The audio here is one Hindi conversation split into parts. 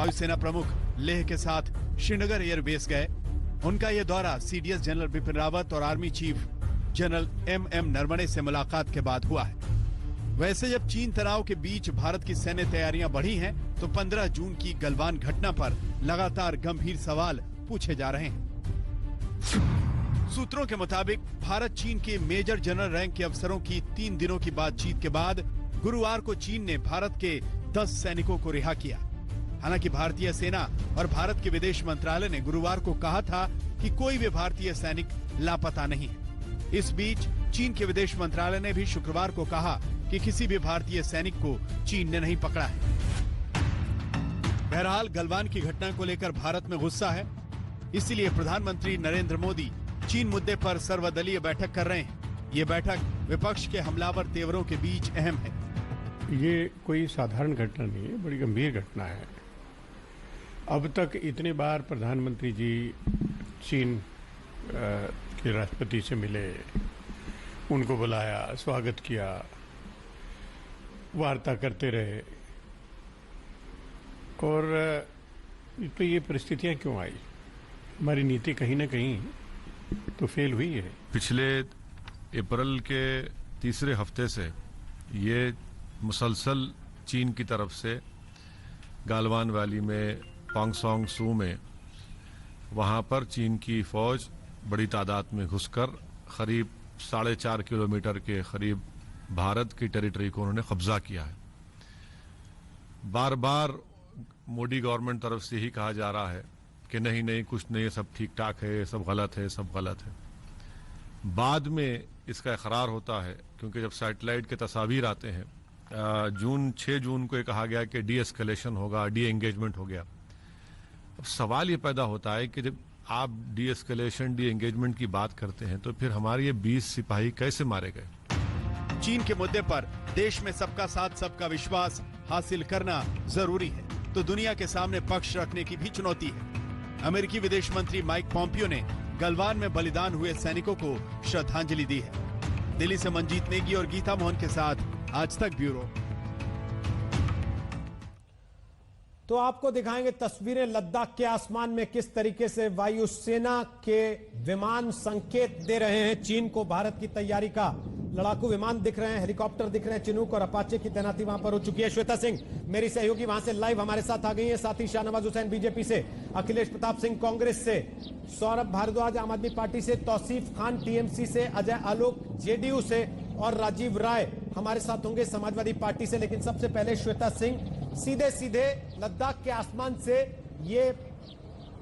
वायुसेना प्रमुख लेह के साथ श्रीनगर एयरबेस गए। उनका यह दौरा सीडीएस जनरल बिपिन रावत और army chief general MM Naravane से मुलाकात के बाद हुआ है। वैसे जब चीन तनाव के बीच भारत की सैन्य तैयारियां बढ़ी हैं, तो 15 जून की गलवान घटना पर लगातार गंभीर सवाल पूछे जा रहे हैं। सूत्रों के मुताबिक भारत चीन के मेजर जनरल रैंक के अफसरों की 3 दिनों की बातचीत के बाद गुरुवार को चीन ने भारत के 10 सैनिकों को रिहा किया। हालांकि भारतीय सेना और भारत के विदेश मंत्रालय ने गुरुवार को कहा था कि कोई भी भारतीय सैनिक लापता नहीं है। इस बीच चीन के विदेश मंत्रालय ने भी शुक्रवार को कहा कि किसी भी भारतीय सैनिक को चीन ने नहीं पकड़ा है। बहरहाल गलवान की घटना को लेकर भारत में गुस्सा है, इसीलिए प्रधानमंत्री नरेंद्र मोदी चीन मुद्दे पर सर्वदलीय बैठक कर रहे हैं। ये बैठक विपक्ष के हमलावर तेवरों के बीच अहम है। ये कोई साधारण घटना नहीं है, बड़ी गंभीर घटना है। अब तक इतने बार प्रधानमंत्री जी चीन के राष्ट्रपति से मिले, उनको बुलाया, स्वागत किया, वार्ता करते रहे, और तो ये परिस्थितियां क्यों आई? हमारी नीति कहीं ना कहीं तो फेल हुई है। पिछले अप्रैल के तीसरे हफ्ते से ये मुसलसल चीन की तरफ से गालवान वैली में, पोंगसोंग सू में, वहां पर चीन की फौज बड़ी तादाद में घुसकर करीब 4.5 किलोमीटर के करीब भारत की टेरिटरी को उन्होंने कब्जा किया है। बार बार मोदी गवर्नमेंट तरफ से ही कहा जा रहा है कि नहीं नहीं, कुछ नहीं, सब ठीक ठाक है, सब गलत है, सब गलत है। बाद में इसका इकरार होता है, क्योंकि जब सैटेलाइट के तस्वीर आते हैं, 6 जून को ये कहा गया कि डी एस्केलेशन होगा, डी एंगेजमेंट हो गया। अब सवाल ये पैदा होता है कि जब आप डी एस्केलेशन, डी एंगेजमेंट की बात करते हैं, तो फिर हमारे ये 20 सिपाही कैसे मारे गए? चीन के मुद्दे पर देश में सबका साथ, सबका विश्वास हासिल करना जरूरी है, तो दुनिया के सामने पक्ष रखने की भी चुनौती है। अमेरिकी विदेश मंत्री माइक पॉम्पियो ने गलवान में बलिदान हुए सैनिकों को श्रद्धांजलि दी है। दिल्ली से मंजीत नेगी और गीता मोहन के साथ आज तक ब्यूरो। तो आपको दिखाएंगे तस्वीरें लद्दाख के आसमान में किस तरीके से वायुसेना के विमान संकेत दे रहे हैं चीन को। भारत की तैयारी का लड़ाकू विमान दिख रहे हैं, हेलीकॉप्टर दिख रहे हैं, चिनूक और अपाचे की तैनाती वहां पर हो चुकी है। श्वेता सिंह मेरी सहयोगी वहां से लाइव हमारे साथ आ गई है, साथ ही शाहनवाज हुसैन बीजेपी से, अखिलेश प्रताप सिंह कांग्रेस से, सौरभ भारद्वाज आम आदमी पार्टी से, तौसीफ खान टीएमसी से, अजय आलोक जेडीयू से और राजीव राय हमारे साथ होंगे समाजवादी पार्टी से। लेकिन सबसे पहले श्वेता सिंह, सीधे सीधे लद्दाख के आसमान से ये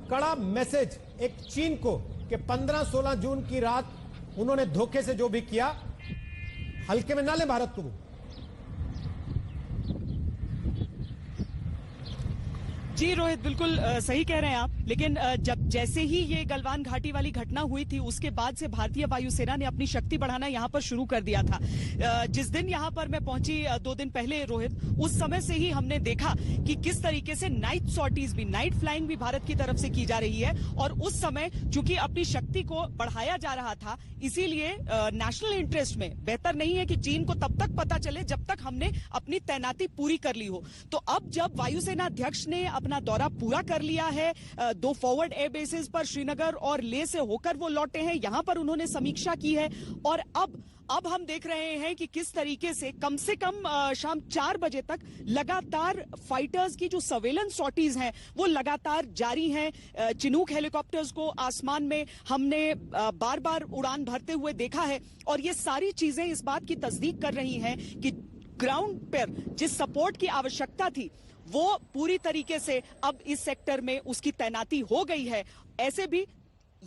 कड़ा मैसेज एक चीन को कि 15-16 जून की रात उन्होंने धोखे से जो भी किया, हल्के में ना ले भारत को। जी रोहित, बिल्कुल सही कह रहे हैं आप। लेकिन जब जैसे ही ये गलवान घाटी वाली घटना हुई थी, उसके बाद से भारतीय वायुसेना ने अपनी शक्ति बढ़ाना यहाँ पर शुरू कर दिया था। जिस दिन यहाँ पर मैं पहुंची 2 दिन पहले रोहित, उस समय से ही हमने देखा कि किस तरीके से नाइट सॉर्टीज भी, नाइट फ्लाइंग भी भारत की तरफ से की जा रही है। और उस समय चूंकि अपनी शक्ति को बढ़ाया जा रहा था, इसीलिए नेशनल इंटरेस्ट में बेहतर नहीं है कि चीन को तब तक पता चले जब तक हमने अपनी तैनाती पूरी कर ली हो। तो अब जब वायुसेना अध्यक्ष ने अपना दौरा पूरा कर लिया है, 2 फॉरवर्ड एयर बेसेस पर श्रीनगर और लेह से होकर वो लौटे हैं, यहां पर उन्होंने समीक्षा की है। और अब हम देख रहे हैं कि किस तरीके से कम शाम 4 बजे तक लगातार फाइटर्स की जो सर्वेलेंस सॉर्टीज हैं वो लगातार जारी हैं। चिनूक हेलीकॉप्टर्स को आसमान में हमने बार बार उड़ान भरते हुए देखा है, और ये सारी चीजें इस बात की तस्दीक कर रही हैं कि ग्राउंड पर जिस सपोर्ट की आवश्यकता थी वो पूरी तरीके से अब इस सेक्टर में उसकी तैनाती हो गई है। ऐसे भी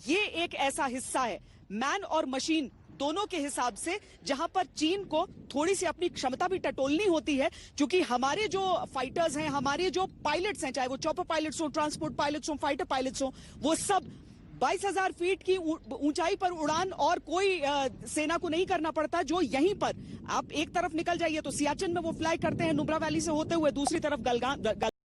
ये एक ऐसा हिस्सा है, मैन और मशीन दोनों के हिसाब से, जहां पर चीन को थोड़ी सी अपनी क्षमता भी टटोलनी होती है, क्योंकि हमारे जो फाइटर्स हैं, हमारे जो पायलट्स हैं, चाहे वो चॉपर पायलट्स हो, ट्रांसपोर्ट पायलट्स हो, फाइटर पायलट्स हो, वो सब 22,000 फीट की ऊंचाई पर उड़ान और कोई सेना को नहीं करना पड़ता। जो यहीं पर आप एक तरफ निकल जाइए तो सियाचिन में वो फ्लाई करते हैं नुब्रा वैली से होते हुए, दूसरी तरफ